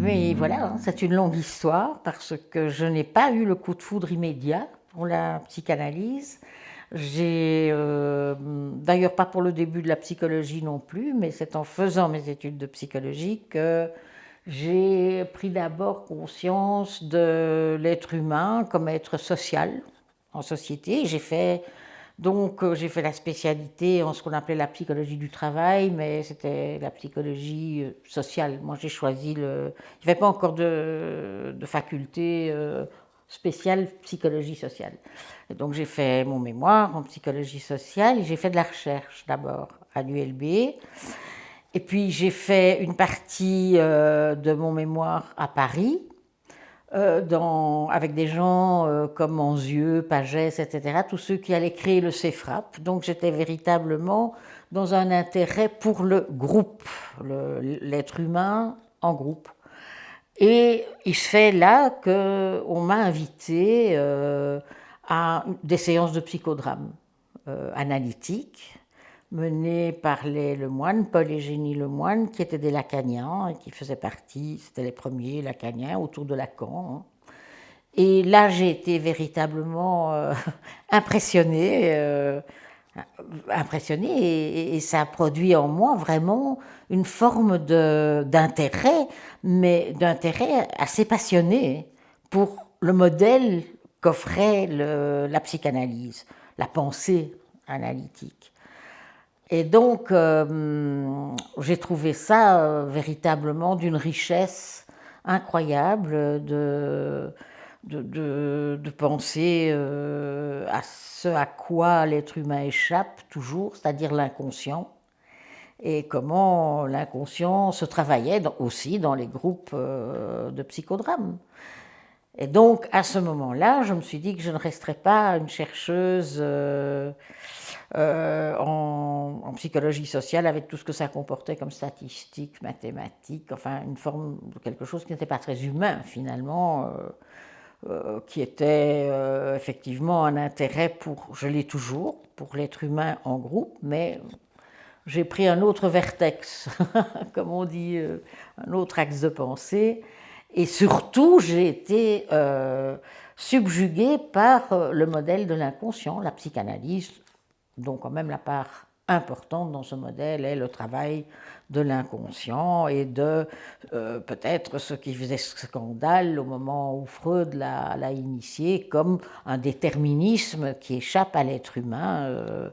Mais voilà, hein, c'est une longue histoire parce que je n'ai pas eu le coup de foudre immédiat pour la psychanalyse. J'ai d'ailleurs pas pour le début de la psychologie non plus, mais c'est en faisant mes études de psychologie que j'ai pris d'abord conscience de l'être humain comme être social en société. J'ai fait la spécialité en ce qu'on appelait la psychologie du travail, mais c'était la psychologie sociale. Moi, j'ai choisi le. Il n'y avait pas encore de faculté spéciale psychologie sociale. Et donc, j'ai fait mon mémoire en psychologie sociale et j'ai fait de la recherche d'abord à l'ULB. Et puis, j'ai fait une partie de mon mémoire à Paris avec des gens comme Manzieux, Pagès, etc., tous ceux qui allaient créer le CEFRAP. Donc j'étais véritablement dans un intérêt pour le groupe, l'être humain en groupe. Et il se fait là qu'on m'a invité à des séances de psychodrame analytique menées par les Lemoine, Paul et Génie Lemoine, qui étaient des lacaniens et qui faisaient partie, c'était les premiers lacaniens autour de Lacan. Et là, j'ai été véritablement impressionnée et ça a produit en moi vraiment une forme d'intérêt, mais d'intérêt assez passionné pour le modèle qu'offrait la psychanalyse, la pensée analytique. Et donc, j'ai trouvé ça véritablement d'une richesse incroyable de penser à ce à quoi l'être humain échappe toujours, c'est-à-dire l'inconscient, et comment l'inconscient se travaillait aussi dans les groupes de psychodrame. Et donc, à ce moment-là, je me suis dit que je ne resterais pas une chercheuse en psychologie sociale avec tout ce que ça comportait comme statistiques, mathématiques, enfin une forme de quelque chose qui n'était pas très humain finalement, qui était effectivement un intérêt pour, je l'ai toujours, pour l'être humain en groupe, mais j'ai pris un autre vertex, comme on dit, un autre axe de pensée. Et surtout, j'ai été subjuguée par le modèle de l'inconscient, la psychanalyse, dont quand même la part importante dans ce modèle est le travail de l'inconscient et de peut-être ce qui faisait scandale au moment où Freud l'a initié comme un déterminisme qui échappe à l'être humain.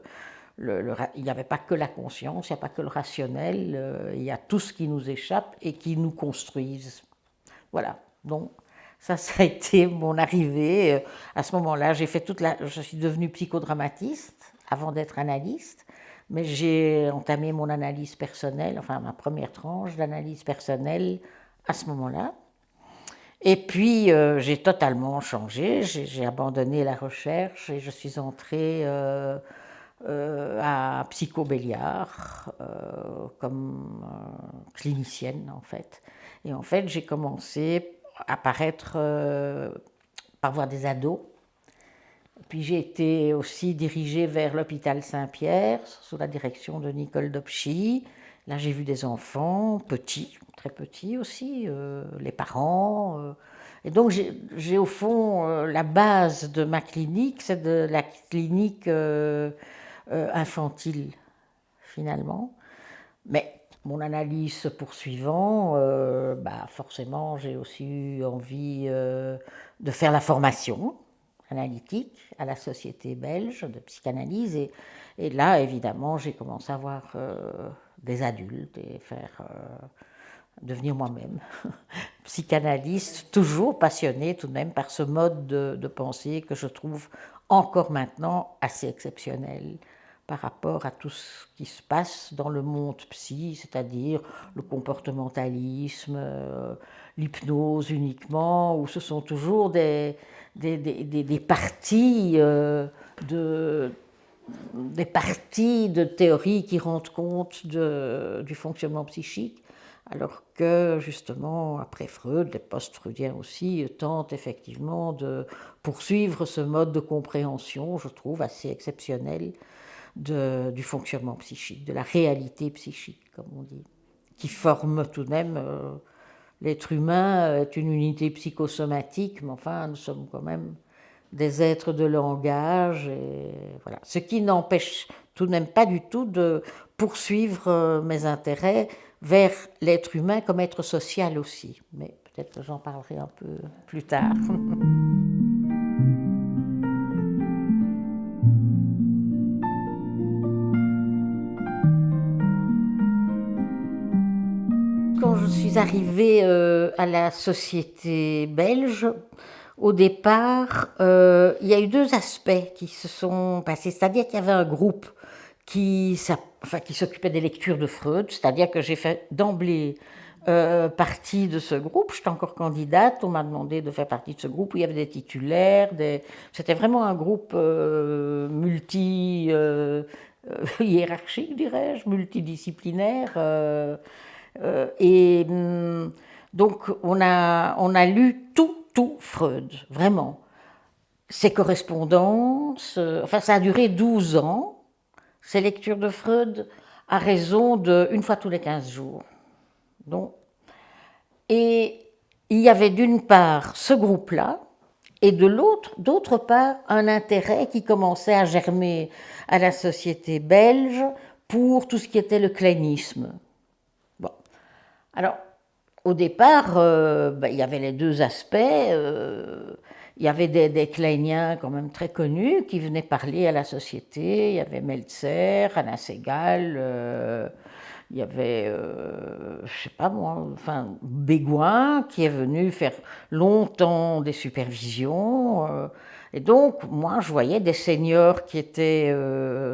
Il n'y avait pas que la conscience, il n'y a pas que le rationnel, il y a tout ce qui nous échappe et qui nous construise. Voilà, donc ça a été mon arrivée. À ce moment-là, je suis devenue psychodramatiste avant d'être analyste, mais j'ai entamé mon analyse personnelle, enfin ma première tranche d'analyse personnelle à ce moment-là. Et puis j'ai totalement changé, j'ai abandonné la recherche et je suis entrée à Psycho Béliard comme clinicienne en fait. Et en fait, j'ai commencé à paraître par voir des ados. Puis j'ai été aussi dirigée vers l'hôpital Saint-Pierre sous la direction de Nicole Dopchy. Là, j'ai vu des enfants petits, très petits aussi, les parents. Et donc, j'ai au fond la base de ma clinique, c'est de la clinique infantile, finalement. Mais mon analyse se poursuivant, forcément, j'ai aussi eu envie de faire la formation analytique à la Société belge de psychanalyse. Et là, évidemment, j'ai commencé à voir des adultes et devenir moi-même psychanalyste, toujours passionnée tout de même par ce mode de pensée que je trouve encore maintenant assez exceptionnel par rapport à tout ce qui se passe dans le monde psy, c'est-à-dire le comportementalisme, l'hypnose uniquement, où ce sont toujours des parties des parties de théorie qui rendent compte du fonctionnement psychique, alors que justement, après Freud, les post-freudiens aussi tentent effectivement de poursuivre ce mode de compréhension, je trouve, assez exceptionnel du fonctionnement psychique, de la réalité psychique, comme on dit, qui forme tout de même l'être humain est une unité psychosomatique, mais enfin, nous sommes quand même des êtres de langage, et voilà. Ce qui n'empêche tout de même pas du tout de poursuivre mes intérêts vers l'être humain comme être social aussi. Mais peut-être que j'en parlerai un peu plus tard. Quand je suis arrivée à la société belge, au départ, il y a eu deux aspects qui se sont passés. C'est-à-dire qu'il y avait un groupe qui s'occupait des lectures de Freud, c'est-à-dire que j'ai fait d'emblée partie de ce groupe. J'étais encore candidate, on m'a demandé de faire partie de ce groupe où il y avait des titulaires. C'était vraiment un groupe hiérarchique, dirais-je, multidisciplinaire. Donc on a lu tout Freud, vraiment. Ses correspondances, enfin ça a duré 12 ans, ces lectures de Freud, à raison d'une fois tous les 15 jours. Donc, et il y avait d'une part ce groupe-là, et d'autre part, un intérêt qui commençait à germer à la société belge pour tout ce qui était le kleinisme. Bon. Alors, au départ, il y avait les deux aspects. Il y avait des Kleiniens quand même très connus qui venaient parler à la société. Il y avait Meltzer, Anna Segal, il y avait, je sais pas moi, enfin, Bégoin qui est venu faire longtemps des supervisions. Et donc, moi, je voyais des seniors qui étaient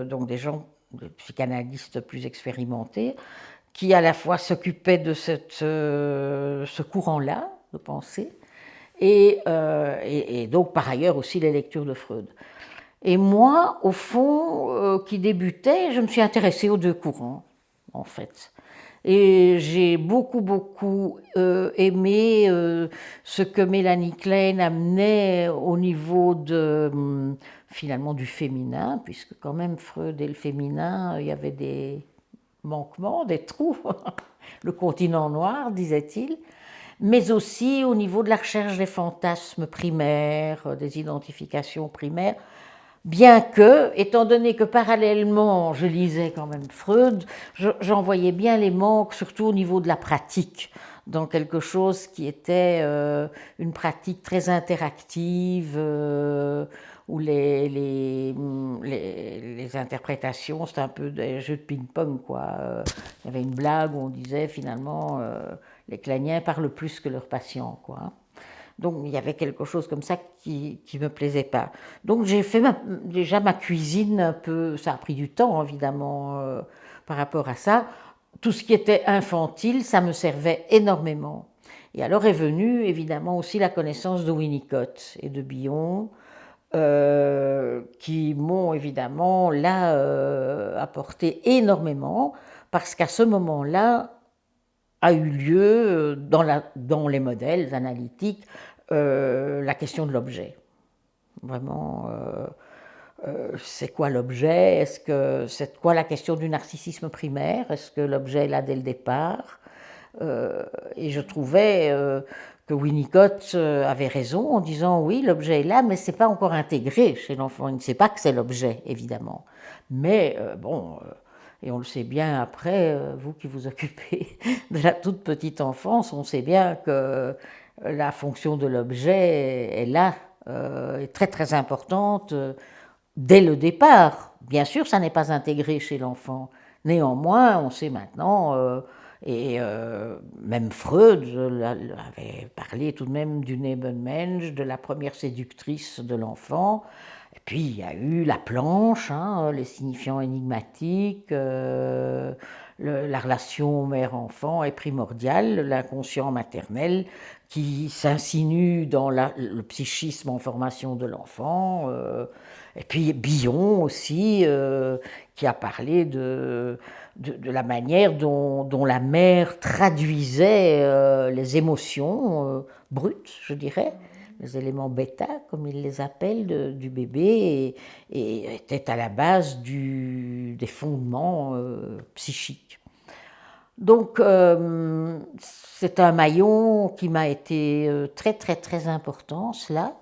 donc des gens, des psychanalystes plus expérimentés, qui à la fois s'occupait de ce courant-là de pensée, et donc par ailleurs aussi les lectures de Freud. Et moi, au fond, qui débutais, je me suis intéressée aux deux courants, en fait. Et j'ai beaucoup aimé ce que Mélanie Klein amenait au niveau finalement du féminin, puisque quand même Freud et le féminin, il y avait des manquements, des trous, le continent noir, disait-il, mais aussi au niveau de la recherche des fantasmes primaires, des identifications primaires, bien que, étant donné que parallèlement je lisais quand même Freud, j'en voyais bien les manques, surtout au niveau de la pratique, dans quelque chose qui était une pratique très interactive, où les interprétations, c'était un peu des jeux de ping-pong, quoi. Il y avait une blague où on disait finalement les Kleiniens parlent plus que leurs patients, quoi. Donc il y avait quelque chose comme ça qui me plaisait pas. Donc j'ai fait déjà ma cuisine un peu, ça a pris du temps évidemment par rapport à ça. Tout ce qui était infantile, ça me servait énormément. Et alors est venue évidemment aussi la connaissance de Winnicott et de Bion, qui m'ont évidemment là apporté énormément, parce qu'à ce moment-là a eu lieu dans les modèles analytiques la question de l'objet. Vraiment, c'est quoi l'objet? Est-ce que c'est quoi la question du narcissisme primaire? Est-ce que l'objet est là dès le départ? Et je trouvais que Winnicott avait raison en disant oui, l'objet est là, mais c'est pas encore intégré chez l'enfant. Il ne sait pas que c'est l'objet, évidemment. Mais et on le sait bien après, vous qui vous occupez de la toute petite enfance, on sait bien que la fonction de l'objet est là, est très très importante dès le départ. Bien sûr, ça n'est pas intégré chez l'enfant. Néanmoins, on sait maintenant, même Freud avait parlé tout de même du Nebenmensch, de la première séductrice de l'enfant. Et puis il y a eu la planche, hein, les signifiants énigmatiques, la relation mère-enfant est primordiale, l'inconscient maternel qui s'insinue dans le psychisme en formation de l'enfant. Et puis Bion aussi, qui a parlé de la manière dont la mère traduisait les émotions brutes, je dirais, les éléments bêta, comme il les appelle, du bébé, et était à la base des fondements psychiques. Donc, c'est un maillon qui m'a été très, très, très important, cela.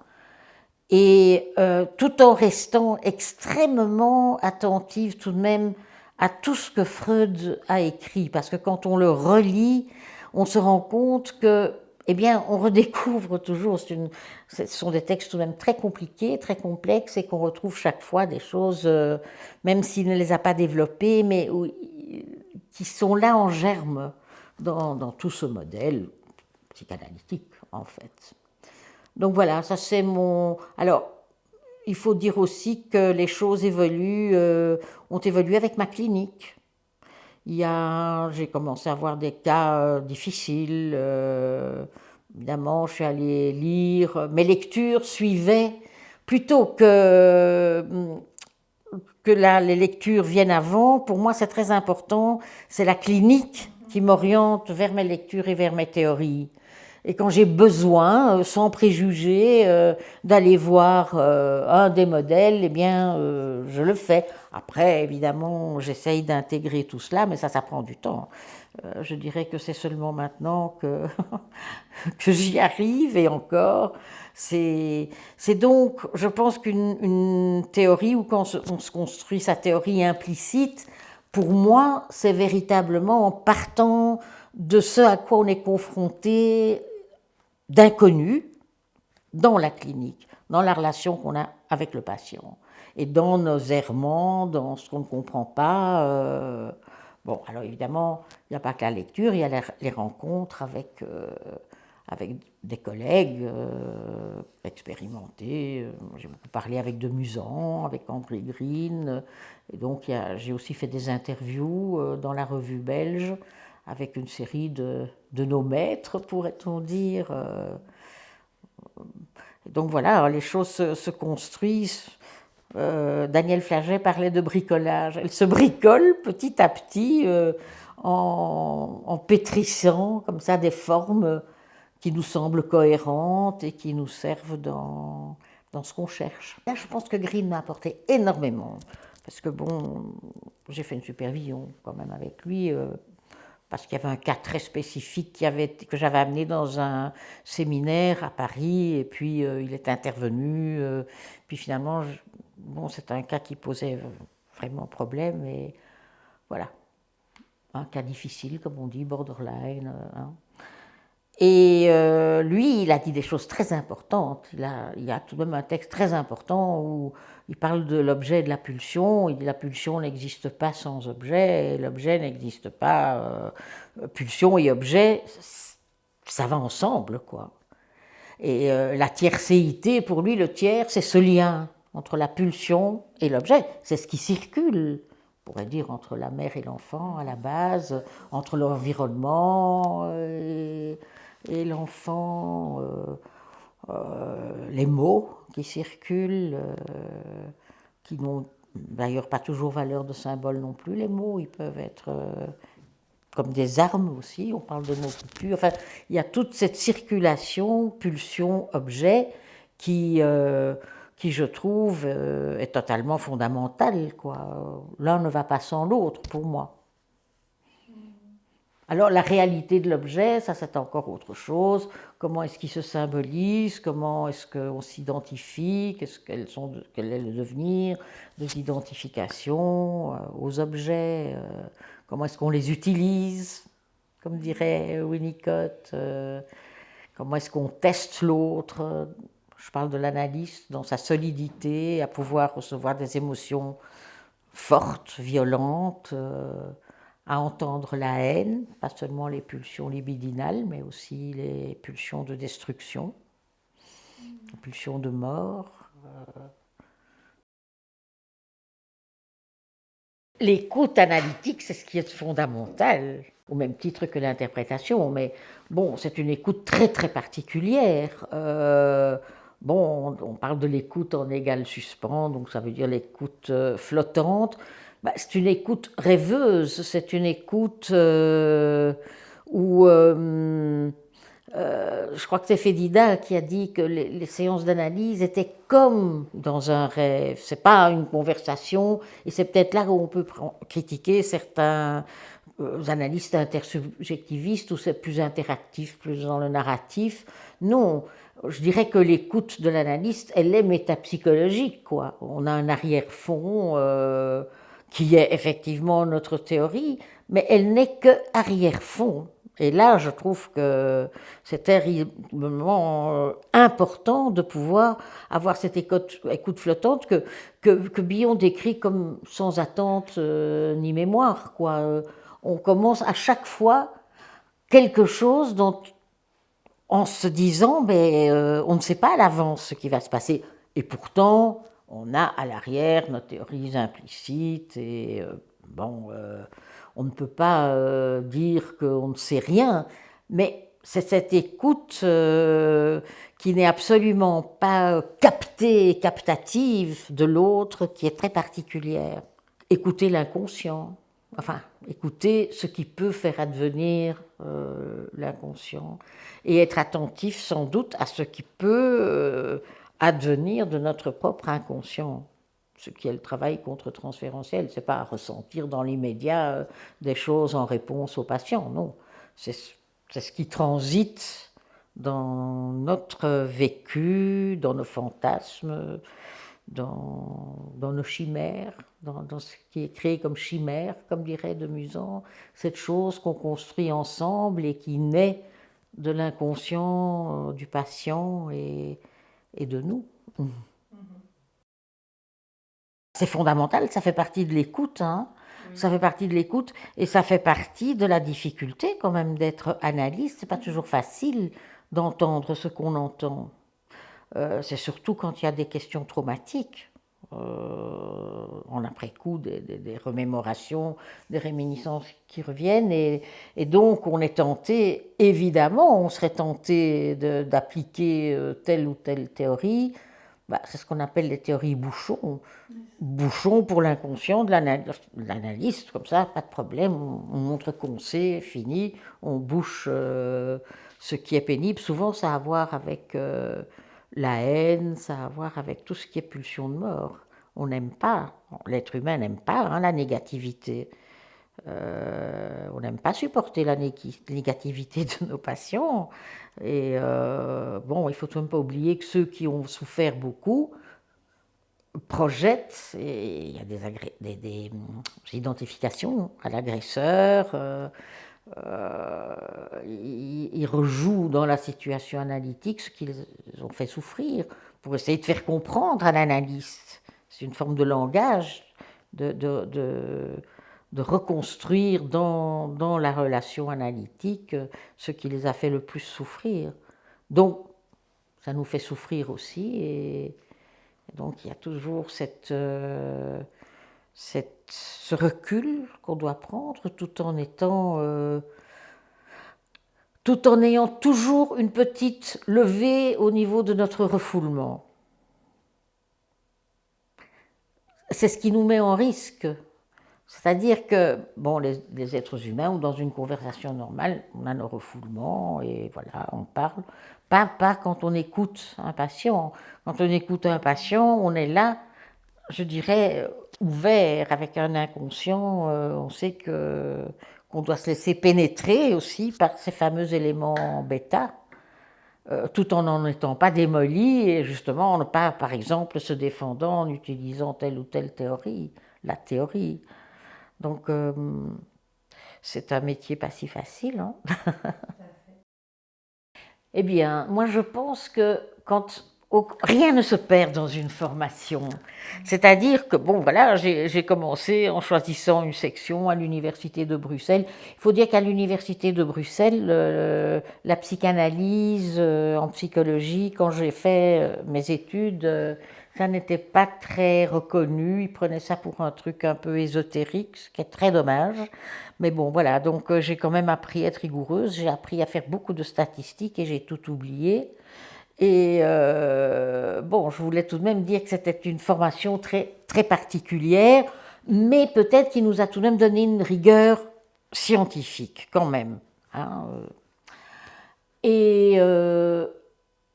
Et tout en restant extrêmement attentive tout de même à tout ce que Freud a écrit, parce que quand on le relit, on se rend compte que, eh bien, on redécouvre toujours. Ce sont des textes tout de même très compliqués, très complexes, et qu'on retrouve chaque fois des choses, même s'il ne les a pas développées, mais qui sont là en germe dans tout ce modèle psychanalytique, en fait. Donc voilà, ça c'est mon... Alors, il faut dire aussi que les choses ont évolué avec ma clinique. J'ai commencé à avoir des cas difficiles. Évidemment, je suis allée lire. Mes lectures suivaient plutôt que les lectures viennent avant. Pour moi, c'est très important. C'est la clinique qui m'oriente vers mes lectures et vers mes théories. Et quand j'ai besoin, sans préjugés, d'aller voir un des modèles, eh bien, je le fais. Après, évidemment, j'essaye d'intégrer tout cela, mais ça prend du temps. Je dirais que c'est seulement maintenant que j'y arrive, et encore. C'est donc, je pense qu'une théorie, ou quand on se construit sa théorie implicite, pour moi, c'est véritablement en partant de ce à quoi on est confronté d'inconnu dans la clinique, dans la relation qu'on a avec le patient, et dans nos errements, dans ce qu'on ne comprend pas. Bon, alors évidemment, il n'y a pas que la lecture, il y a les rencontres avec des collègues expérimentés. J'ai beaucoup parlé avec de Musan, avec André Green, et donc j'ai aussi fait des interviews dans la revue belge avec une série de nos maîtres, pourrait-on dire. Donc voilà, les choses se construisent. Daniel Flaget parlait de bricolage. Elle se bricole petit à petit en pétrissant comme ça des formes qui nous semblent cohérentes et qui nous servent dans ce qu'on cherche. Là, je pense que Green m'a apporté énormément, parce que bon, j'ai fait une supervision quand même avec lui, parce qu'il y avait un cas très spécifique que j'avais amené dans un séminaire à Paris, et puis il est intervenu, puis finalement, bon, c'est un cas qui posait vraiment problème, et voilà, un cas difficile, comme on dit, borderline. Hein. Et lui, il a dit des choses très importantes. Il y a tout de même un texte très important où il parle de l'objet et de la pulsion. Il dit la pulsion n'existe pas sans objet, et l'objet n'existe pas. Pulsion et objet, ça va ensemble, quoi. Et la tiercéité, pour lui, le tiers, c'est ce lien entre la pulsion et l'objet. C'est ce qui circule, on pourrait dire, entre la mère et l'enfant à la base, entre l'environnement et l'enfant, les mots qui circulent, qui n'ont d'ailleurs pas toujours valeur de symbole non plus. Les mots, ils peuvent être comme des armes aussi, on parle de mots qui tuent. Enfin, il y a toute cette circulation, pulsion, objet, qui je trouve, est totalement fondamentale, quoi. L'un ne va pas sans l'autre, pour moi. Alors la réalité de l'objet, ça c'est encore autre chose. Comment est-ce qu'il se symbolise? Comment est-ce qu'on s'identifie? Quel est le devenir de l'identification aux objets? Comment est-ce qu'on les utilise? Comme dirait Winnicott. Comment est-ce qu'on teste l'autre? Je parle de l'analyste dans sa solidité, à pouvoir recevoir des émotions fortes, violentes, à entendre la haine, pas seulement les pulsions libidinales, mais aussi les pulsions de destruction, les pulsions de mort. L'écoute analytique, c'est ce qui est fondamental, au même titre que l'interprétation, mais bon, c'est une écoute très très particulière. Bon, on parle de l'écoute en égal suspens, donc ça veut dire l'écoute flottante. Bah, c'est une écoute rêveuse, c'est une écoute où je crois que c'est Fédida qui a dit que les séances d'analyse étaient comme dans un rêve. C'est pas une conversation, et c'est peut-être là où on peut critiquer certains analystes intersubjectivistes où c'est plus interactif, plus dans le narratif. Non, je dirais que l'écoute de l'analyste, elle est métapsychologique, quoi. On a un arrière-fond qui est effectivement notre théorie, mais elle n'est que arrière-fond. Et là, je trouve que c'est terriblement important de pouvoir avoir cette écoute flottante que Bion décrit comme sans attente ni mémoire, quoi. On commence à chaque fois quelque chose dont, en se disant, on ne sait pas à l'avance ce qui va se passer. Et pourtant, on a à l'arrière nos théories implicites et on ne peut pas dire qu'on ne sait rien, mais c'est cette écoute qui n'est absolument pas captée, captative de l'autre, qui est très particulière. Écouter l'inconscient, enfin, écouter ce qui peut faire advenir l'inconscient, et être attentif sans doute à ce qui peut advenir de notre propre inconscient. Ce qui est le travail contre-transférentiel, c'est pas ressentir dans l'immédiat des choses en réponse aux patients, non. C'est ce qui transite dans notre vécu, dans nos fantasmes, dans nos chimères, dans ce qui est créé comme chimère, comme dirait de Musan, cette chose qu'on construit ensemble et qui naît de l'inconscient du patient et de nous. C'est fondamental, ça fait partie de l'écoute, hein. Ça fait partie de l'écoute et ça fait partie de la difficulté quand même d'être analyste. C'est pas toujours facile d'entendre ce qu'on entend. C'est surtout quand il y a des questions traumatiques. En après-coup, des remémorations, des réminiscences qui reviennent et donc on est tenté, évidemment, on serait tenté d'appliquer telle ou telle théorie. C'est ce qu'on appelle les théories bouchons. Bouchons pour l'inconscient de l'analyste, comme ça, pas de problème, on montre qu'on sait, fini, on bouche ce qui est pénible. Souvent, ça a à voir avec la haine, ça a à voir avec tout ce qui est pulsion de mort. On n'aime pas, l'être humain n'aime pas la négativité. On n'aime pas supporter la négativité de nos patients. Et il faut tout de même pas oublier que ceux qui ont souffert beaucoup projettent, et il y a des identifications à l'agresseur, ils rejouent dans la situation analytique ce qu'ils ont fait souffrir pour essayer de faire comprendre à l'analyste. C'est une forme de langage, de reconstruire dans la relation analytique ce qui les a fait le plus souffrir. Donc, ça nous fait souffrir aussi, et donc il y a toujours ce recul qu'on doit prendre tout en ayant toujours une petite levée au niveau de notre refoulement. C'est ce qui nous met en risque. C'est-à-dire que, les êtres humains, ou dans une conversation normale, on a nos refoulements et voilà, on parle. Pas quand on écoute un patient. Quand on écoute un patient, on est là, je dirais, ouvert, avec un inconscient. On sait qu'on doit se laisser pénétrer aussi par ces fameux éléments bêta, tout en n'en étant pas démoli et justement, pas, par exemple, se défendant en utilisant telle ou telle théorie, la théorie. Donc, c'est un métier pas si facile, hein. Eh bien, moi je pense que rien ne se perd dans une formation. C'est-à-dire que, j'ai commencé en choisissant une section à l'Université de Bruxelles. Il faut dire qu'à l'Université de Bruxelles, la psychanalyse en psychologie, quand j'ai fait mes études, ça n'était pas très reconnu. Ils prenaient ça pour un truc un peu ésotérique, ce qui est très dommage. Mais bon, voilà, donc j'ai quand même appris à être rigoureuse. J'ai appris à faire beaucoup de statistiques et j'ai tout oublié. Et je voulais tout de même dire que c'était une formation très, très particulière, mais peut-être qui nous a tout de même donné une rigueur scientifique, quand même, hein. Et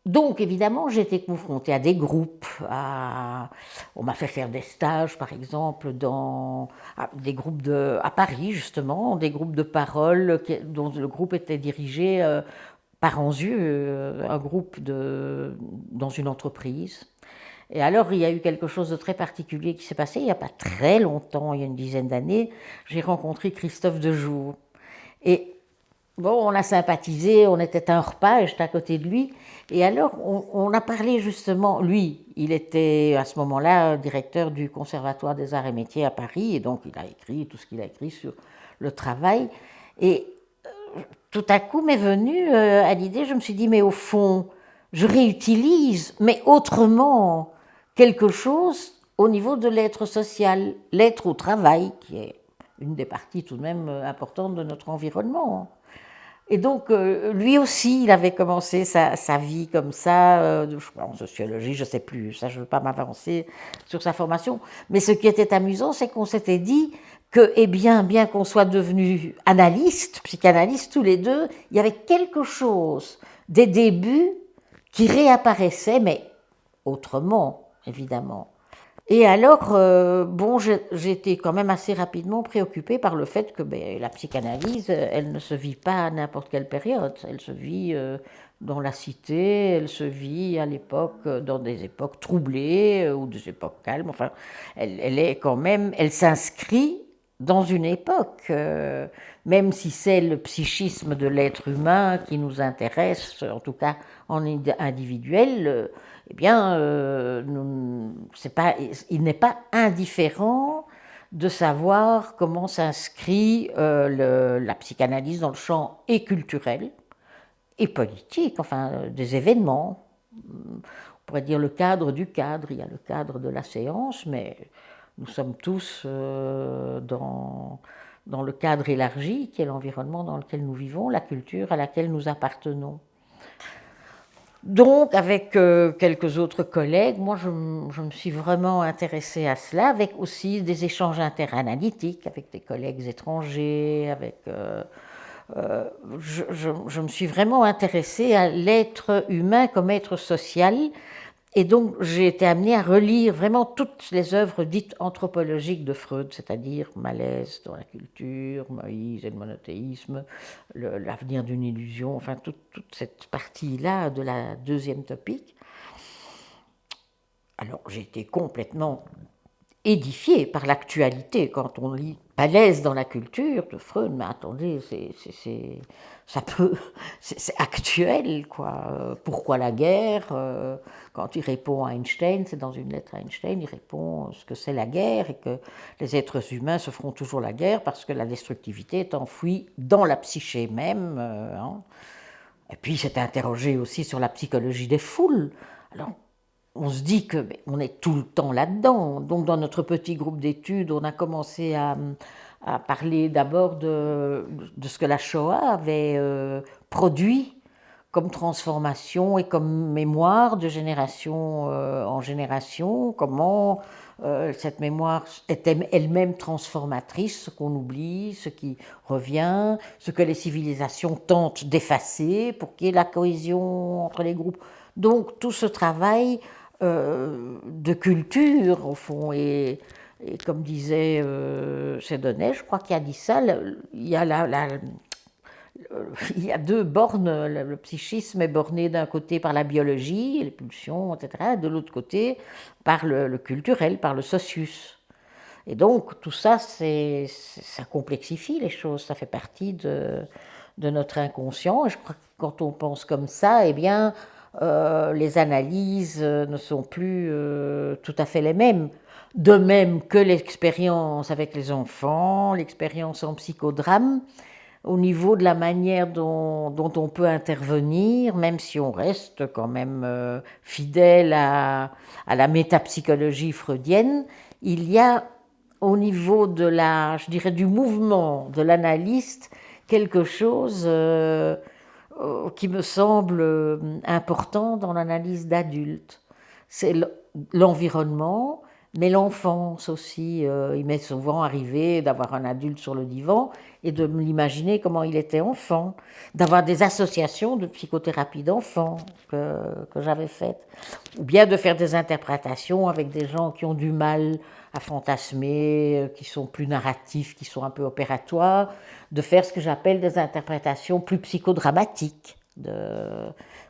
Donc, évidemment, j'ai été confrontée à des groupes. On m'a fait faire des stages, par exemple, des groupes à Paris, justement, des groupes de parole dont le groupe était dirigé par Anzieux, un groupe dans une entreprise. Et alors, il y a eu quelque chose de très particulier qui s'est passé il n'y a pas très longtemps, il y a une dizaine d'années. J'ai rencontré Christophe Dejour. Et bon, on a sympathisé, on était à un repas et j'étais à côté de lui. Et alors, on a parlé justement, lui, il était à ce moment-là directeur du Conservatoire des Arts et Métiers à Paris, et donc il a écrit tout ce qu'il a écrit sur le travail. Et tout à coup m'est venue à l'idée, je me suis dit, mais au fond, je réutilise, mais autrement, quelque chose au niveau de l'être social, l'être au travail, qui est une des parties tout de même importantes de notre environnement. Et donc, lui aussi, il avait commencé sa vie comme ça, je crois en sociologie, je ne sais plus, ça je ne veux pas m'avancer sur sa formation. Mais ce qui était amusant, c'est qu'on s'était dit que, eh bien qu'on soit devenus analystes, psychanalystes tous les deux, il y avait quelque chose des débuts qui réapparaissait, mais autrement, évidemment. Et alors, bon, j'ai été quand même assez rapidement préoccupée par le fait que la psychanalyse, elle ne se vit pas à n'importe quelle période. Elle se vit dans la cité, elle se vit à l'époque, dans des époques troublées ou des époques calmes. Enfin, elle est quand même, elle s'inscrit dans une époque, même si c'est le psychisme de l'être humain qui nous intéresse, en tout cas en individuel. Eh bien, il n'est pas indifférent de savoir comment s'inscrit la psychanalyse dans le champ et culturel et politique, enfin des événements. On pourrait dire le cadre du cadre, il y a le cadre de la séance, mais nous sommes tous dans le cadre élargi qui est l'environnement dans lequel nous vivons, la culture à laquelle nous appartenons. Donc, avec quelques autres collègues, moi, je me suis vraiment intéressée à cela, avec aussi des échanges interanalytiques avec des collègues étrangers, je me suis vraiment intéressée à l'être humain comme être social. Et donc, j'ai été amenée à relire vraiment toutes les œuvres dites anthropologiques de Freud, c'est-à-dire Malaise dans la culture, Moïse et le monothéisme, l'avenir d'une illusion, enfin toute cette partie-là de la deuxième topique. Alors, j'ai été complètement édifiée par l'actualité quand on lit Malaise dans la culture de Freud, mais attendez, c'est actuel, quoi. Pourquoi la guerre quand il répond à Einstein, c'est dans une lettre à Einstein, il répond ce que c'est la guerre et que les êtres humains se feront toujours la guerre parce que la destructivité est enfouie dans la psyché même. Hein. Et puis il s'est interrogé aussi sur la psychologie des foules. Alors on se dit que on est tout le temps là-dedans. Donc dans notre petit groupe d'études, on a commencé à parler d'abord de ce que la Shoah avait produit comme transformation et comme mémoire de génération en génération, comment cette mémoire était elle-même transformatrice, ce qu'on oublie, ce qui revient, ce que les civilisations tentent d'effacer pour qu'il y ait la cohésion entre les groupes. Donc tout ce travail de culture, au fond, et comme disait Chédonnet, je crois qu'il a dit ça, il y a il y a deux bornes, le psychisme est borné d'un côté par la biologie, les pulsions, etc., et de l'autre côté par le culturel, par le socius. Et donc tout ça, ça complexifie les choses, ça fait partie de notre inconscient, et je crois que quand on pense comme ça, eh bien, les analyses ne sont plus tout à fait les mêmes. De même que l'expérience avec les enfants, l'expérience en psychodrame, au niveau de la manière dont on peut intervenir, même si on reste quand même fidèle à la métapsychologie freudienne, il y a au niveau de je dirais, du mouvement de l'analyste, quelque chose qui me semble important dans l'analyse d'adultes. C'est l'environnement, Mais l'enfance aussi, il m'est souvent arrivé d'avoir un adulte sur le divan et de me l'imaginer comment il était enfant, d'avoir des associations de psychothérapie d'enfants que j'avais faites, ou bien de faire des interprétations avec des gens qui ont du mal à fantasmer, qui sont plus narratifs, qui sont un peu opératoires, de faire ce que j'appelle des interprétations plus psychodramatiques,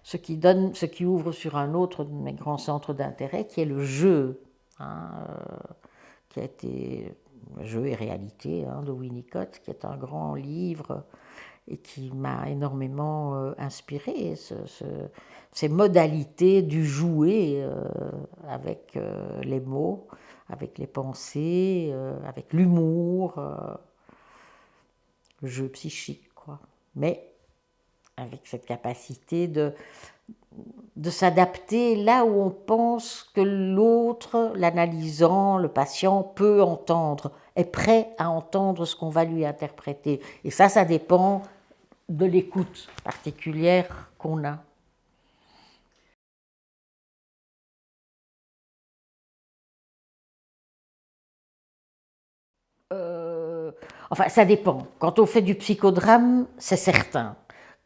ce qui ouvre sur un autre de mes grands centres d'intérêt, qui est le jeu, hein, qui a été Jeu et réalité, hein, de Winnicott, qui est un grand livre et qui m'a énormément inspiré, ces modalités du jouer avec les mots, avec les pensées, avec l'humour, le jeu psychique, quoi. Mais avec cette capacité de s'adapter là où on pense que l'autre, l'analysant, le patient, peut entendre, est prêt à entendre ce qu'on va lui interpréter. Et ça dépend de l'écoute particulière qu'on a. Enfin, ça dépend. Quand on fait du psychodrame, c'est certain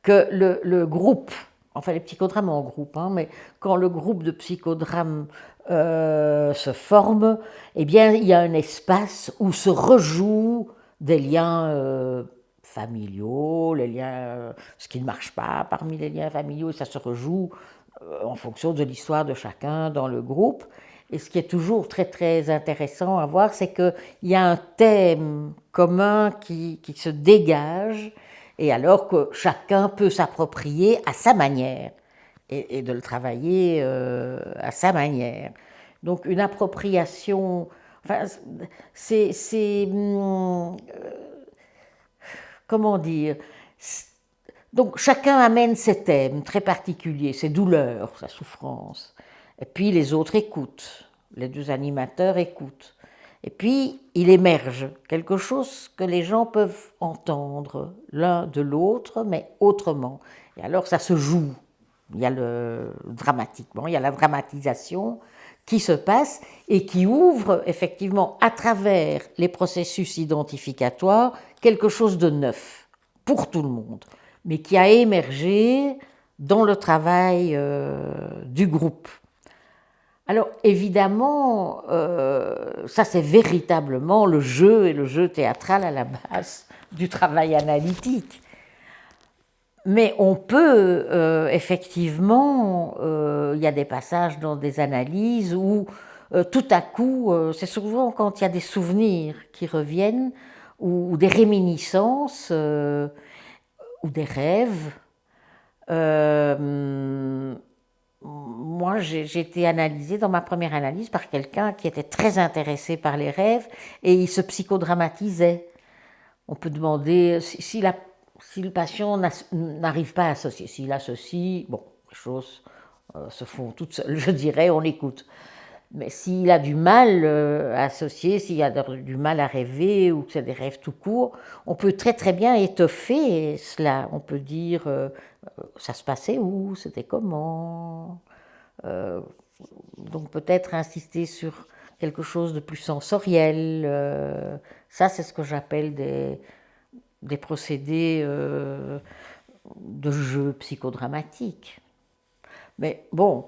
que le groupe, enfin les psychodrames en groupe, hein, mais quand le groupe de psychodrame se forme, eh bien, il y a un espace où se rejouent des liens familiaux, les liens, ce qui ne marche pas parmi les liens familiaux, ça se rejoue en fonction de l'histoire de chacun dans le groupe. Et ce qui est toujours très très intéressant à voir, c'est qu'il y a un thème commun qui se dégage, et alors que chacun peut s'approprier à sa manière, et de le travailler à sa manière. Donc une appropriation, enfin, comment dire, donc chacun amène ses thèmes très particuliers, ses douleurs, sa souffrance. Et puis les autres écoutent, les deux animateurs écoutent. Et puis il émerge quelque chose que les gens peuvent entendre l'un de l'autre, mais autrement. Et alors ça se joue. Il y a dramatiquement, il y a la dramatisation qui se passe et qui ouvre effectivement à travers les processus identificatoires quelque chose de neuf pour tout le monde, mais qui a émergé dans le travail du groupe. Alors évidemment, ça c'est véritablement le jeu et le jeu théâtral à la base du travail analytique. Mais on peut, effectivement, il y a des passages dans des analyses où tout à coup, c'est souvent quand il y a des souvenirs qui reviennent ou des réminiscences ou des rêves. Moi, j'ai été analysée dans ma première analyse par quelqu'un qui était très intéressé par les rêves et il se psychodramatisait. On peut demander si le patient n'arrive pas à associer. S'il associe, bon, les choses se font toutes seules, je dirais, on écoute. Mais s'il a du mal à associer, s'il a du mal à rêver ou que c'est des rêves tout court, on peut très très bien étoffer cela. On peut dire ça se passait où, c'était comment. Euh, donc peut-être insister sur quelque chose de plus sensoriel. Ça, c'est ce que j'appelle des procédés de jeu psychodramatique. Mais bon,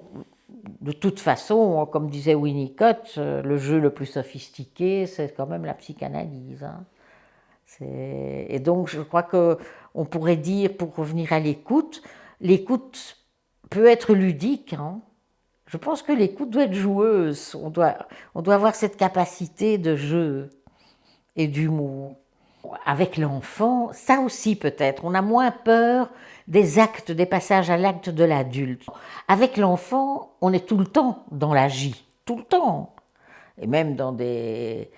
de toute façon, comme disait Winnicott, le jeu le plus sophistiqué, c'est quand même la psychanalyse. Hein. Et donc, je crois qu'on pourrait dire, pour revenir à l'écoute peut être ludique. Hein. Je pense que l'écoute doit être joueuse. On doit avoir cette capacité de jeu et d'humour. Avec l'enfant, ça aussi peut-être, on a moins peur des actes, des passages à l'acte de l'adulte. Avec l'enfant, on est tout le temps dans l'agi, tout le temps. Et même dans des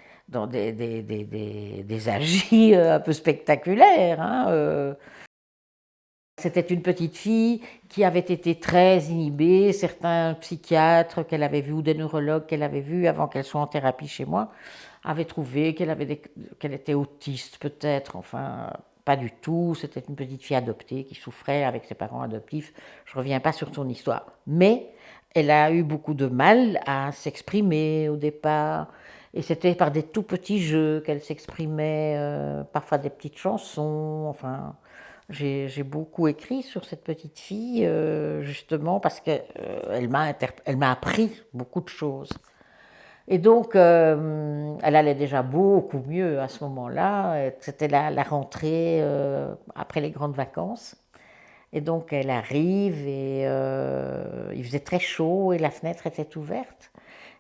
agis un peu spectaculaires. Hein. C'était une petite fille qui avait été très inhibée. Certains psychiatres qu'elle avait vus ou des neurologues qu'elle avait vus avant qu'elle soit en thérapie chez moi avaient trouvé qu'elle était autiste peut-être, enfin pas du tout. C'était une petite fille adoptée qui souffrait avec ses parents adoptifs. Je ne reviens pas sur son histoire. Mais elle a eu beaucoup de mal à s'exprimer au départ. Et c'était par des tout petits jeux qu'elle s'exprimait, parfois des petites chansons. Enfin, j'ai beaucoup écrit sur cette petite fille, justement parce qu'elle elle m'a appris beaucoup de choses. Et donc, elle allait déjà beaucoup mieux à ce moment-là. C'était la rentrée après les grandes vacances. Et donc, elle arrive et il faisait très chaud et la fenêtre était ouverte.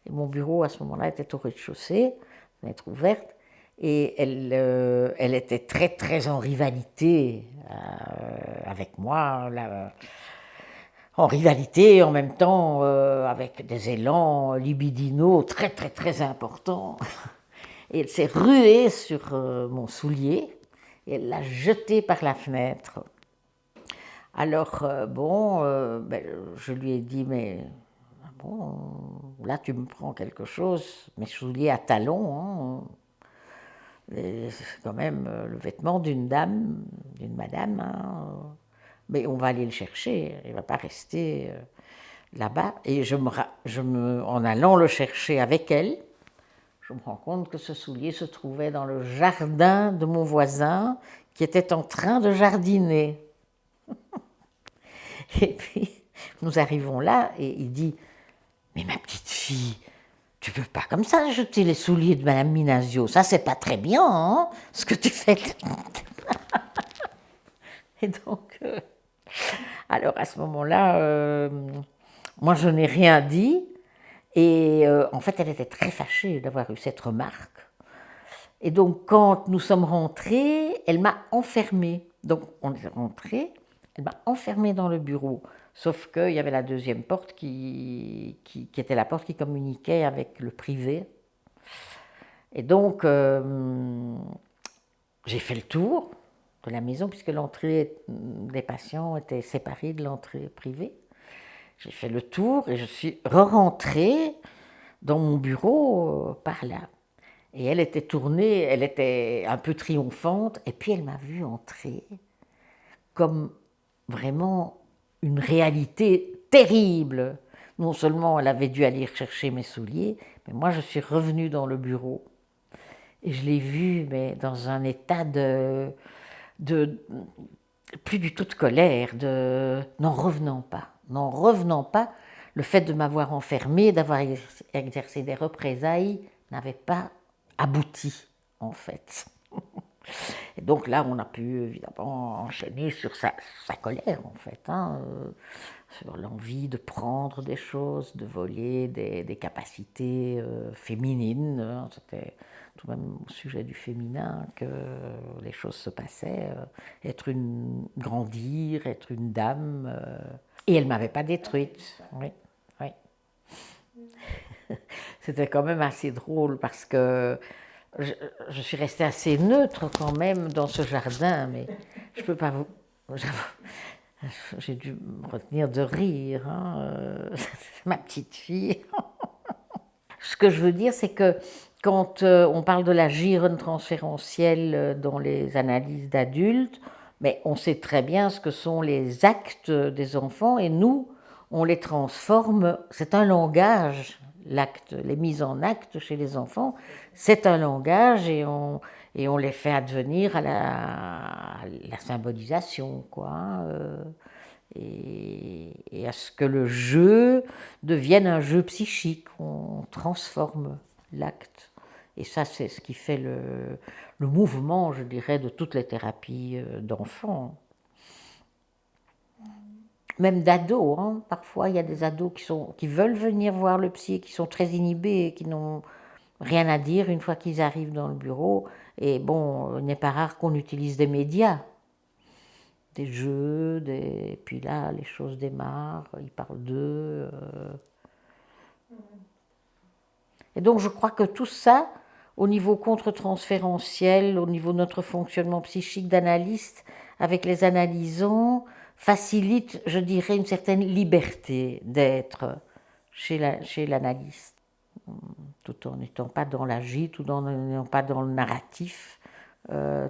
Et mon bureau, à ce moment-là, était au rez-de-chaussée, fenêtre ouverte. Et elle était très, très en rivalité avec moi. Là, en rivalité, en même temps, avec des élans libidinaux très, très, très importants. Et elle s'est ruée sur mon soulier et elle l'a jeté par la fenêtre. Alors, ben, je lui ai dit, mais bon, là tu me prends quelque chose, mes souliers à talons, hein, c'est quand même le vêtement d'une dame, d'une madame, hein, mais on va aller le chercher, il ne va pas rester là-bas. Et en allant le chercher avec elle, je me rends compte que ce soulier se trouvait dans le jardin de mon voisin qui était en train de jardiner. Et puis, nous arrivons là et il dit « Mais ma petite fille, tu peux pas comme ça jeter les souliers de Madame Minasio, ça c'est pas très bien, hein, ce que tu fais. » Et donc, alors à ce moment-là, moi je n'ai rien dit et en fait elle était très fâchée d'avoir eu cette remarque. Et donc quand nous sommes rentrés, elle m'a enfermée. Donc on est rentrés, elle m'a enfermée dans le bureau. Sauf qu'il y avait la deuxième porte qui était la porte qui communiquait avec le privé. Et donc, j'ai fait le tour de la maison, puisque l'entrée des patients était séparée de l'entrée privée. J'ai fait le tour et je suis re-rentrée dans mon bureau par là. Et elle était tournée, elle était un peu triomphante, et puis elle m'a vue entrer comme vraiment une réalité terrible. Non seulement elle avait dû aller chercher mes souliers, mais moi je suis revenue dans le bureau et je l'ai vue mais dans un état de plus du tout de colère, n'en revenant pas. Le fait de m'avoir enfermée, d'avoir exercé des représailles n'avait pas abouti en fait. Et donc là, on a pu évidemment enchaîner sur sa colère, en fait, hein, sur l'envie de prendre des choses, de voler des capacités féminines. Hein, c'était tout de même au sujet du féminin que les choses se passaient. Grandir, être une dame. Et elle ne m'avait pas détruite. Oui, oui. C'était quand même assez drôle parce que je suis restée assez neutre quand même dans ce jardin, mais je ne peux pas vous... J'ai dû me retenir de rire, hein, ma petite fille. Ce que je veux dire, c'est que quand on parle de la gyrone transférentielle dans les analyses d'adultes, mais on sait très bien ce que sont les actes des enfants et nous, on les transforme, c'est un langage, l'acte, les mises en acte chez les enfants, c'est un langage et on les fait advenir à la symbolisation, quoi. Et à ce que le jeu devienne un jeu psychique, on transforme l'acte. Et ça, c'est ce qui fait le mouvement, je dirais, de toutes les thérapies d'enfants. Même d'ados, hein. Parfois il y a des ados qui veulent venir voir le psy, qui sont très inhibés et qui n'ont rien à dire une fois qu'ils arrivent dans le bureau. Et bon, il n'est pas rare qu'on utilise des médias, des jeux, et puis là, les choses démarrent, ils parlent d'eux. Et donc je crois que tout ça, au niveau contre-transférentiel, au niveau de notre fonctionnement psychique d'analyste, avec les analysants, facilite, je dirais, une certaine liberté d'être chez l'analyste, tout en n'étant pas dans l'agite ou n'étant pas dans le narratif,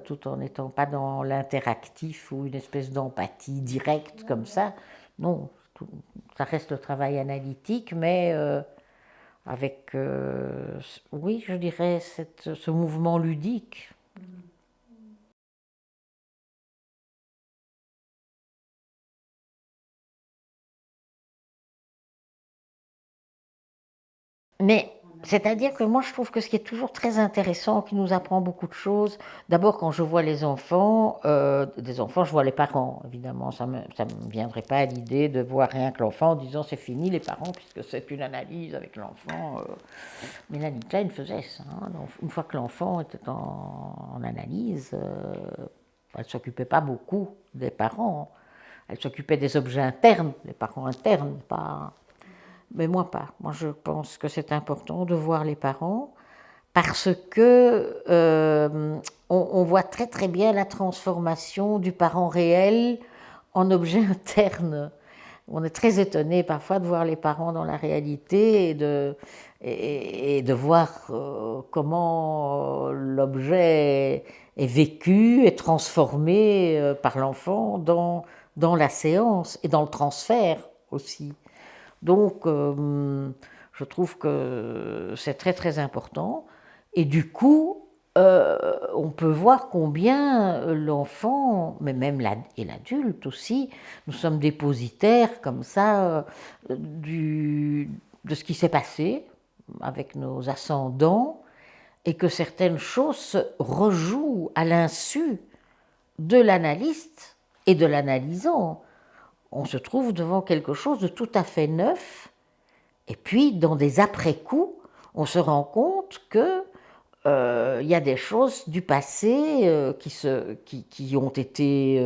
tout en n'étant pas dans l'interactif ou une espèce d'empathie directe comme ça. Non, ça reste le travail analytique, mais avec, oui, je dirais, ce mouvement ludique. Mais c'est-à-dire que moi, je trouve que ce qui est toujours très intéressant, qui nous apprend beaucoup de choses, d'abord quand je vois les enfants, des enfants, je vois les parents, évidemment, ça me viendrait pas à l'idée de voir rien que l'enfant en disant c'est fini les parents, puisque c'est une analyse avec l'enfant. Mélanie Klein faisait ça. Hein. Une fois que l'enfant était en analyse, elle ne s'occupait pas beaucoup des parents. Elle s'occupait des objets internes, des parents internes, pas. Mais moi pas. Moi je pense que c'est important de voir les parents parce que on voit très très bien la transformation du parent réel en objet interne. On est très étonné parfois de voir les parents dans la réalité et de voir comment l'objet est vécu et transformé par l'enfant dans la séance et dans le transfert aussi. Donc, je trouve que c'est très très important. Et du coup, on peut voir combien l'enfant, mais même et l'adulte aussi, nous sommes dépositaires comme ça de ce qui s'est passé avec nos ascendants et que certaines choses se rejouent à l'insu de l'analyste et de l'analysant. On se trouve devant quelque chose de tout à fait neuf et puis, dans des après-coups, on se rend compte que y a des choses du passé qui ont été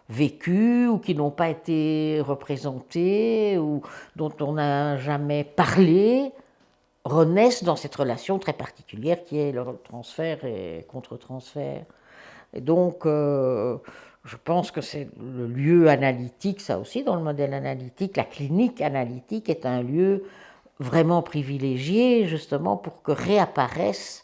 vécues ou qui n'ont pas été représentées ou dont on n'a jamais parlé, renaissent dans cette relation très particulière qui est le transfert et contre-transfert. Et donc, je pense que c'est le lieu analytique, ça aussi, dans le modèle analytique, la clinique analytique est un lieu vraiment privilégié, justement, pour que réapparaisse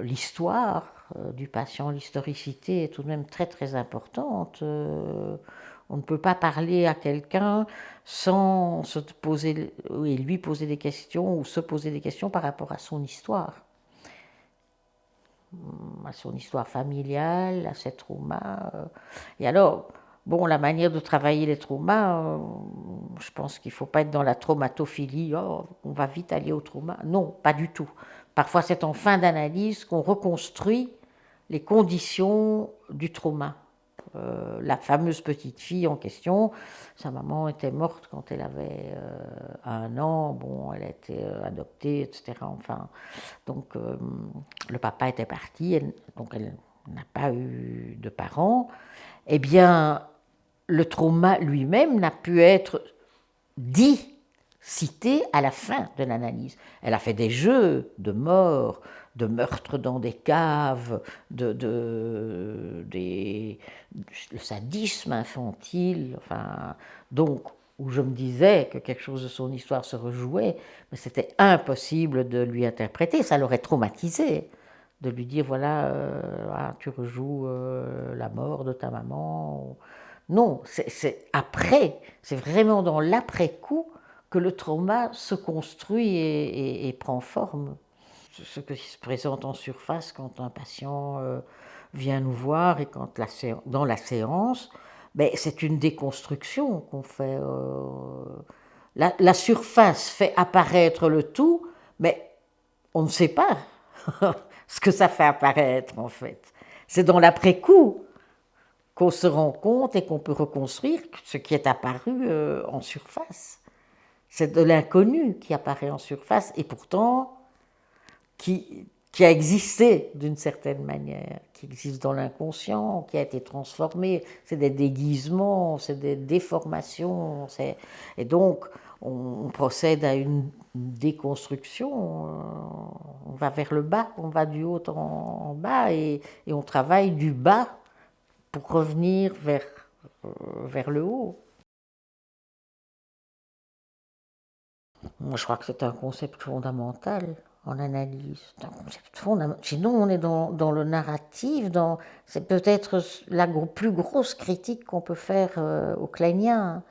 l'histoire du patient. L'historicité est tout de même très, très importante. On ne peut pas parler à quelqu'un sans se poser, et lui poser des questions ou se poser des questions par rapport à son histoire familiale, à ses traumas. Et alors, bon, la manière de travailler les traumas, je pense qu'il ne faut pas être dans la traumatophilie, oh, on va vite aller au trauma. Non, pas du tout. Parfois, c'est en fin d'analyse qu'on reconstruit les conditions du trauma. La fameuse petite fille en question, sa maman était morte quand elle avait 1 an, bon, elle a été adoptée, etc. Enfin, donc le papa était parti, donc elle n'a pas eu de parents. Eh bien, le trauma lui-même n'a pu être dit, cité à la fin de l'analyse. Elle a fait des jeux de mort, de meurtres dans des caves, le sadisme infantile, enfin, donc où je me disais que quelque chose de son histoire se rejouait, mais c'était impossible de lui interpréter, ça l'aurait traumatisé, de lui dire voilà, tu rejoues la mort de ta maman. Non, c'est après, c'est vraiment dans l'après-coup que le trauma se construit et prend forme. Ce qui se présente en surface quand un patient vient nous voir et quand dans la séance, ben, c'est une déconstruction qu'on fait. La surface fait apparaître le tout, mais on ne sait pas ce que ça fait apparaître en fait. C'est dans l'après-coup qu'on se rend compte et qu'on peut reconstruire ce qui est apparu en surface. C'est de l'inconnu qui apparaît en surface et pourtant qui a existé d'une certaine manière, qui existe dans l'inconscient, qui a été transformé. C'est des déguisements, c'est des déformations. Et donc, on procède à une déconstruction. On va vers le bas, on va du haut en bas et on travaille du bas pour revenir vers le haut. Moi, je crois que c'est un concept fondamental. en analyse. C'est un concept fondamental. Sinon, on est dans le narratif, c'est peut-être la plus grosse critique qu'on peut faire au Kleinien,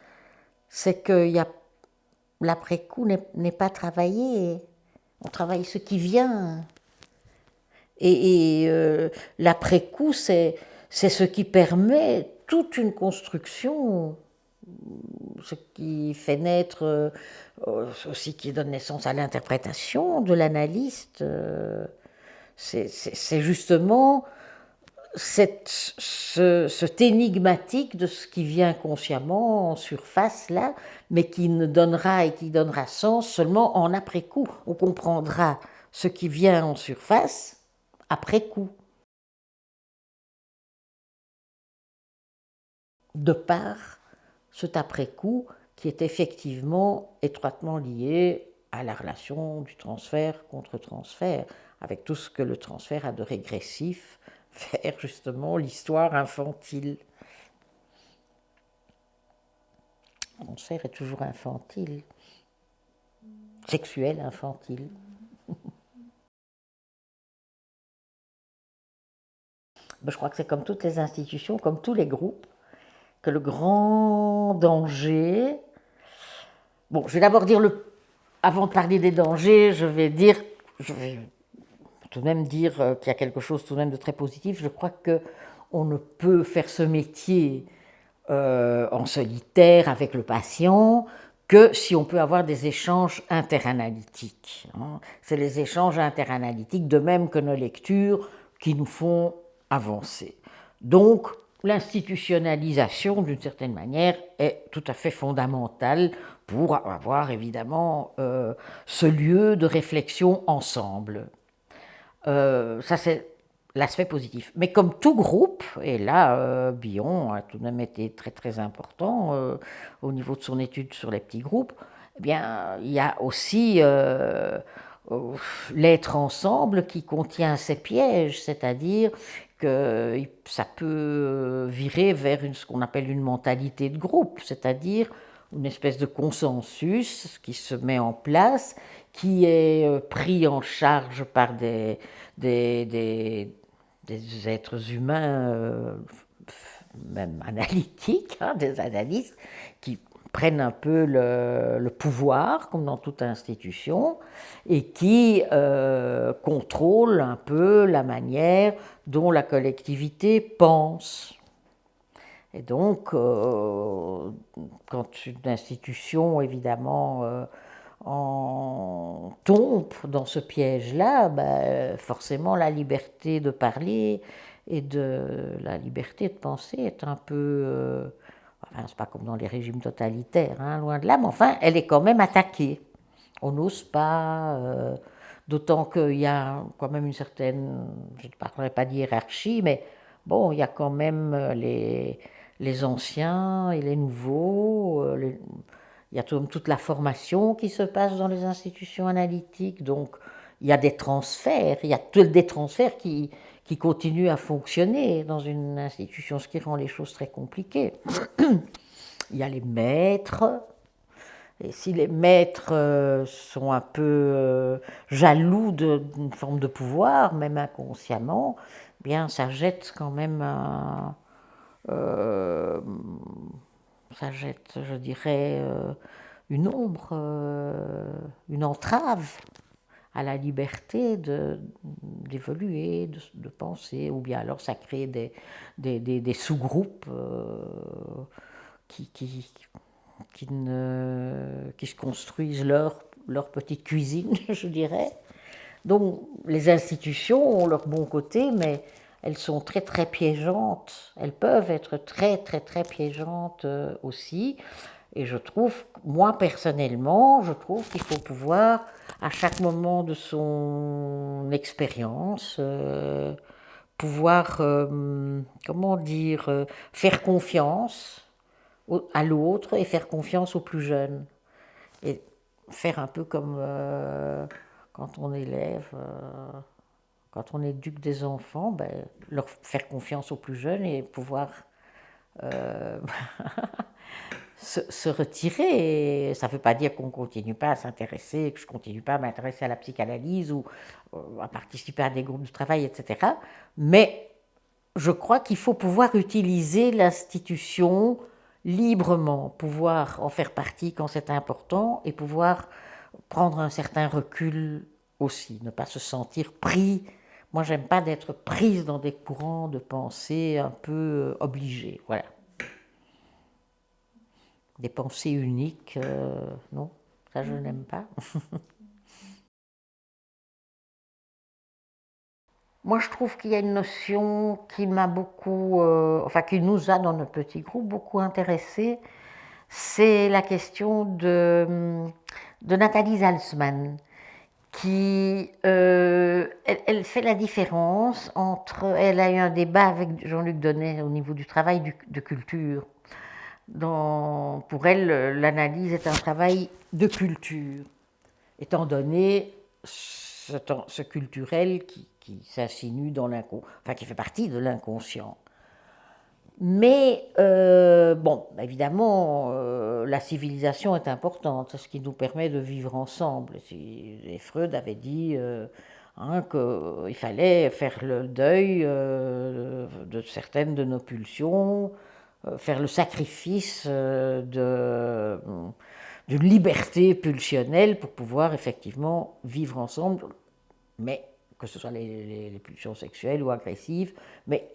c'est que l'après-coup n'est pas travaillé, on travaille ce qui vient. Et l'après-coup, c'est ce qui permet toute une construction, ce qui fait naître aussi, qui donne naissance à l'interprétation de l'analyste. C'est justement cet énigmatique de ce qui vient consciemment en surface là, mais qui donnera sens seulement en après-coup. On comprendra ce qui vient en surface après coup, de par cet après-coup qui est effectivement étroitement lié à la relation du transfert contre transfert, avec tout ce que le transfert a de régressif vers justement l'histoire infantile. Le transfert est toujours infantile, sexuel infantile. Je crois que c'est comme toutes les institutions, comme tous les groupes, que le grand danger... Bon, je vais d'abord dire avant de parler des dangers, je vais tout de même dire qu'il y a quelque chose tout de même de très positif. Je crois qu'on ne peut faire ce métier en solitaire avec le patient que si on peut avoir des échanges interanalytiques. C'est les échanges interanalytiques, de même que nos lectures, qui nous font avancer. Donc, l'institutionnalisation, d'une certaine manière, est tout à fait fondamentale pour avoir évidemment ce lieu de réflexion ensemble. Ça, c'est l'aspect positif. Mais comme tout groupe, et là, Bion a tout de même été très très important au niveau de son étude sur les petits groupes, eh bien, il y a aussi l'être ensemble qui contient ses pièges, c'est-à-dire que ça peut virer vers ce qu'on appelle une mentalité de groupe, c'est-à-dire une espèce de consensus qui se met en place, qui est pris en charge par des êtres humains, même analytiques, des analystes, qui prennent un peu le pouvoir, comme dans toute institution, et qui contrôlent un peu la manière dont la collectivité pense. Et donc, quand une institution, évidemment, tombe dans ce piège-là, forcément la liberté de parler et la liberté de penser est un peu... enfin, c'est pas comme dans les régimes totalitaires, loin de là, mais enfin, elle est quand même attaquée. On n'ose pas, d'autant qu'il y a quand même une certaine, je ne parlerai pas d'hiérarchie, mais bon, il y a quand même les anciens et les nouveaux, il y a toute la formation qui se passe dans les institutions analytiques, donc il y a des transferts, il y a des transferts qui continuent à fonctionner dans une institution, ce qui rend les choses très compliquées. Il y a les maîtres, et si les maîtres sont un peu jaloux d'une forme de pouvoir, même inconsciemment, bien ça jette quand même ça jette, je dirais, une ombre, une entrave à la liberté d'évoluer, de penser, ou bien alors ça crée des sous-groupes qui se construisent leur petite cuisine, je dirais. Donc les institutions ont leur bon côté, mais elles sont très très piégeantes. Elles peuvent être très très très piégeantes aussi. Et je trouve, moi personnellement, je trouve qu'il faut pouvoir, à chaque moment de son expérience, pouvoir, comment dire, faire confiance à l'autre et faire confiance aux plus jeunes. Et faire un peu comme quand on élève, quand on éduque des enfants, leur faire confiance aux plus jeunes et pouvoir se retirer. Ça ne veut pas dire qu'on ne continue pas à s'intéresser, que je ne continue pas à m'intéresser à la psychanalyse ou à participer à des groupes de travail, etc. Mais je crois qu'il faut pouvoir utiliser l'institution librement, pouvoir en faire partie quand c'est important et pouvoir prendre un certain recul aussi, ne pas se sentir pris. Moi, j'aime pas d'être prise dans des courants de pensée un peu obligés. Voilà. Des pensées uniques, non, ça je n'aime pas. Moi, je trouve qu'il y a une notion qui m'a beaucoup, enfin qui nous a dans notre petit groupe beaucoup intéressé, c'est la question de Nathalie Zalzman, qui elle fait la différence entre, elle a eu un débat avec Jean-Luc Donnet au niveau du travail de culture. Pour elle, l'analyse est un travail de culture, étant donné ce culturel qui s'insinue dans l'inconscient, enfin qui fait partie de l'inconscient. Mais, bon, évidemment, la civilisation est importante, c'est ce qui nous permet de vivre ensemble. Et Freud avait dit qu'il fallait faire le deuil de certaines de nos pulsions, faire le sacrifice d'une liberté pulsionnelle pour pouvoir effectivement vivre ensemble, mais que ce soit les pulsions sexuelles ou agressives, mais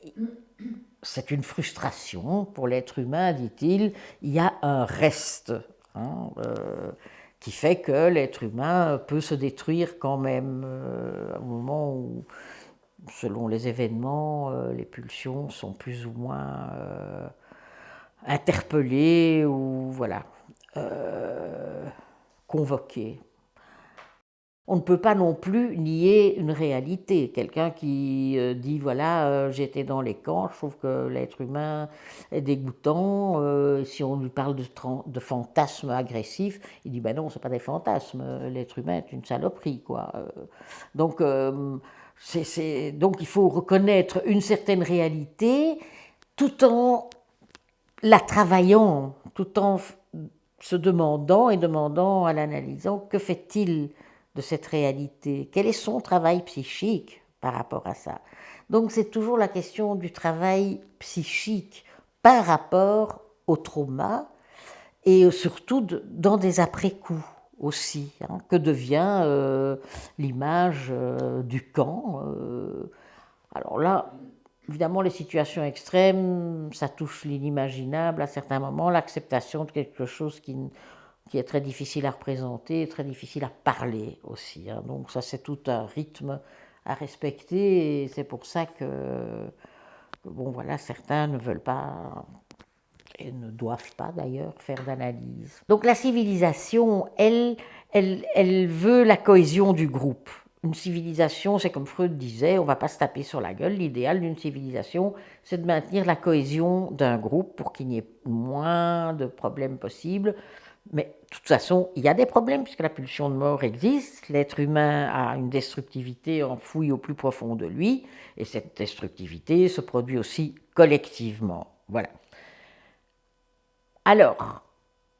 c'est une frustration pour l'être humain, dit-il. Il y a un reste hein, qui fait que l'être humain peut se détruire quand même au moment où, selon les événements, les pulsions sont plus ou moins interpellées ou voilà, convoquées. On ne peut pas non plus nier une réalité. Quelqu'un qui dit voilà, j'étais dans les camps, je trouve que l'être humain est dégoûtant. Si on lui parle de fantasmes agressifs, il dit ben non, c'est pas des fantasmes. L'être humain est une saloperie, quoi. Donc, donc il faut reconnaître une certaine réalité tout en la travaillant, tout en se demandant et demandant à l'analysant que fait-il de cette réalité, quel est son travail psychique par rapport à ça. Donc c'est toujours la question du travail psychique par rapport au trauma et surtout dans des après-coups aussi. Hein, que devient l'image du camp alors là, évidemment, les situations extrêmes, ça touche l'inimaginable à certains moments, l'acceptation de quelque chose qui est très difficile à représenter, très difficile à parler aussi. Hein. Donc ça, c'est tout un rythme à respecter et c'est pour ça bon voilà, certains ne veulent pas et ne doivent pas d'ailleurs faire d'analyse. Donc la civilisation, elle veut la cohésion du groupe. Une civilisation, c'est comme Freud disait, on ne va pas se taper sur la gueule. L'idéal d'une civilisation, c'est de maintenir la cohésion d'un groupe pour qu'il n'y ait moins de problèmes possibles. Mais de toute façon, il y a des problèmes puisque la pulsion de mort existe. L'être humain a une destructivité enfouie au plus profond de lui. Et cette destructivité se produit aussi collectivement. Voilà. Alors,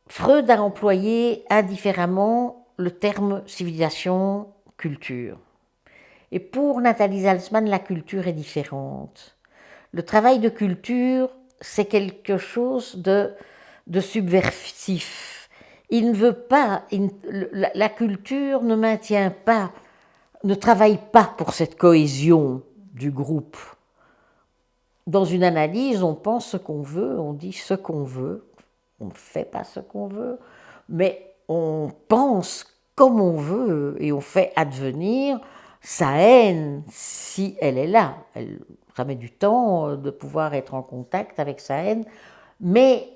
Freud a employé indifféremment le terme civilisation-culture. Et pour Nathalie Zalzman, la culture est différente. Le travail de culture, c'est quelque chose de subversif. Il ne veut pas, la culture ne maintient pas, ne travaille pas pour cette cohésion du groupe. Dans une analyse, on pense ce qu'on veut, on dit ce qu'on veut, on ne fait pas ce qu'on veut, mais on pense comme on veut et on fait advenir sa haine si elle est là. Ça met du temps de pouvoir être en contact avec sa haine, mais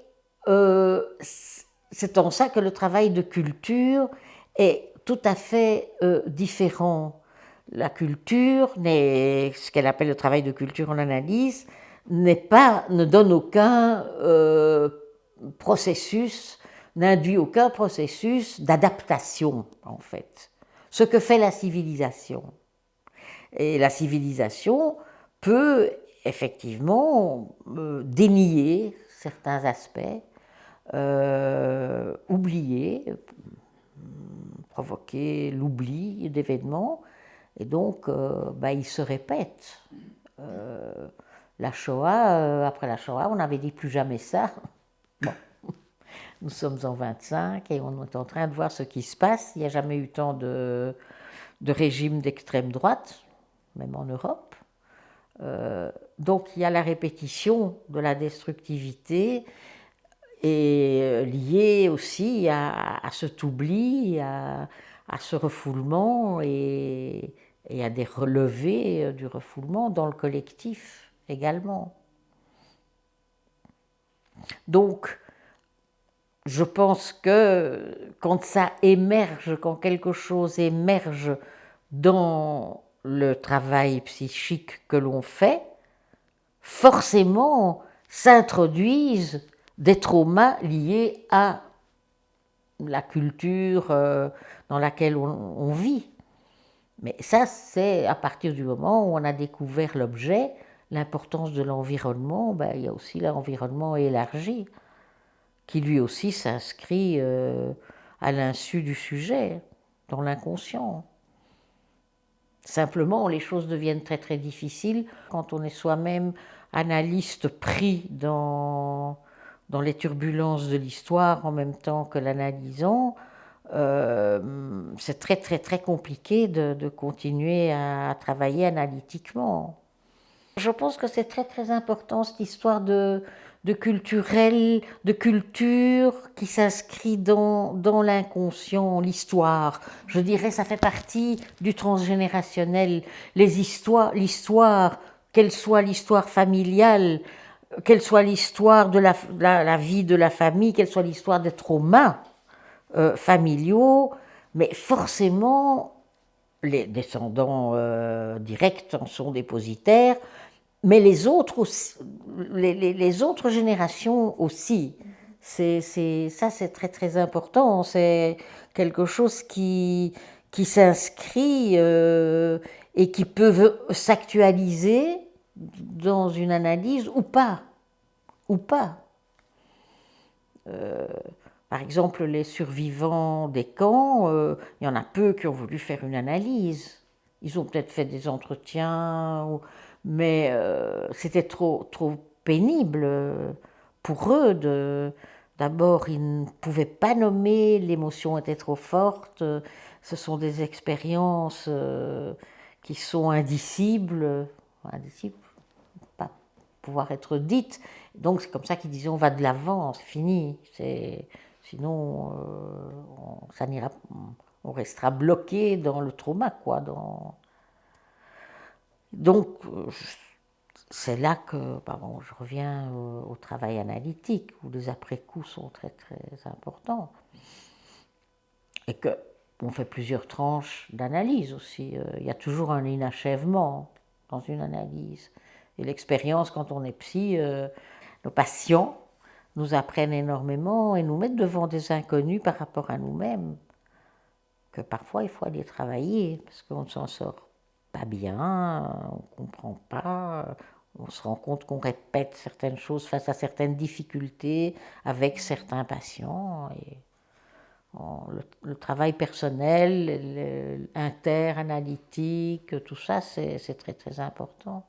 c'est en ça que le travail de culture est tout à fait différent. La culture, ce qu'elle appelle le travail de culture en analyse, ne donne aucun processus, n'induit aucun processus d'adaptation, en fait. Ce que fait la civilisation. Et la civilisation peut effectivement dénier certains aspects, oubliés, provoquer l'oubli d'événements, et donc ils se répètent. La Shoah, après la Shoah, on avait dit plus jamais ça. Bon, nous sommes en 25 et on est en train de voir ce qui se passe. Il n'y a jamais eu tant de régimes d'extrême droite, même en Europe. Donc il y a la répétition de la destructivité et liée aussi à cet oubli, à ce refoulement et à des relevés du refoulement dans le collectif également. Donc, je pense que quand ça émerge, quand quelque chose émerge dans le travail psychique que l'on fait, forcément s'introduisent des traumas liés à la culture dans laquelle on vit. Mais ça, c'est à partir du moment où on a découvert l'objet, l'importance de l'environnement, il y a aussi l'environnement élargi, qui lui aussi s'inscrit à l'insu du sujet, dans l'inconscient. Simplement, les choses deviennent très très difficiles quand on est soi-même analyste pris dans les turbulences de l'histoire en même temps que l'analysant. C'est très très très compliqué de continuer à travailler analytiquement. Je pense que c'est très très important cette histoire de culturel, de culture qui s'inscrit dans l'inconscient, l'histoire. Je dirais ça fait partie du transgénérationnel. L'histoire, qu'elle soit l'histoire familiale, qu'elle soit l'histoire de la vie de la famille, qu'elle soit l'histoire des traumas familiaux, mais forcément les descendants directs en sont dépositaires, mais les autres aussi, les autres générations aussi. Ça, c'est très très important. C'est quelque chose qui s'inscrit et qui peut s'actualiser dans une analyse ou pas. Ou pas. Par exemple, les survivants des camps, il y en a peu qui ont voulu faire une analyse. Ils ont peut-être fait des entretiens, mais c'était trop pénible pour eux. D'abord, ils ne pouvaient pas nommer, l'émotion était trop forte. Ce sont des expériences qui sont indicibles, pas pouvoir être dites. Donc c'est comme ça qu'ils disaient on va de l'avant, c'est fini. Sinon, ça n'ira, on restera bloqué dans le trauma, quoi. Donc, c'est là que je reviens au travail analytique, où les après-coups sont très, très importants. Et qu'on fait plusieurs tranches d'analyse aussi. Il y a toujours un inachèvement dans une analyse. Et l'expérience, quand on est psy, nos patients nous apprennent énormément et nous mettent devant des inconnus par rapport à nous-mêmes, que parfois il faut aller travailler, parce qu'on ne s'en sort pas bien, on ne comprend pas, on se rend compte qu'on répète certaines choses face à certaines difficultés avec certains patients. Et le travail personnel, inter-analytique, tout ça, c'est très très important.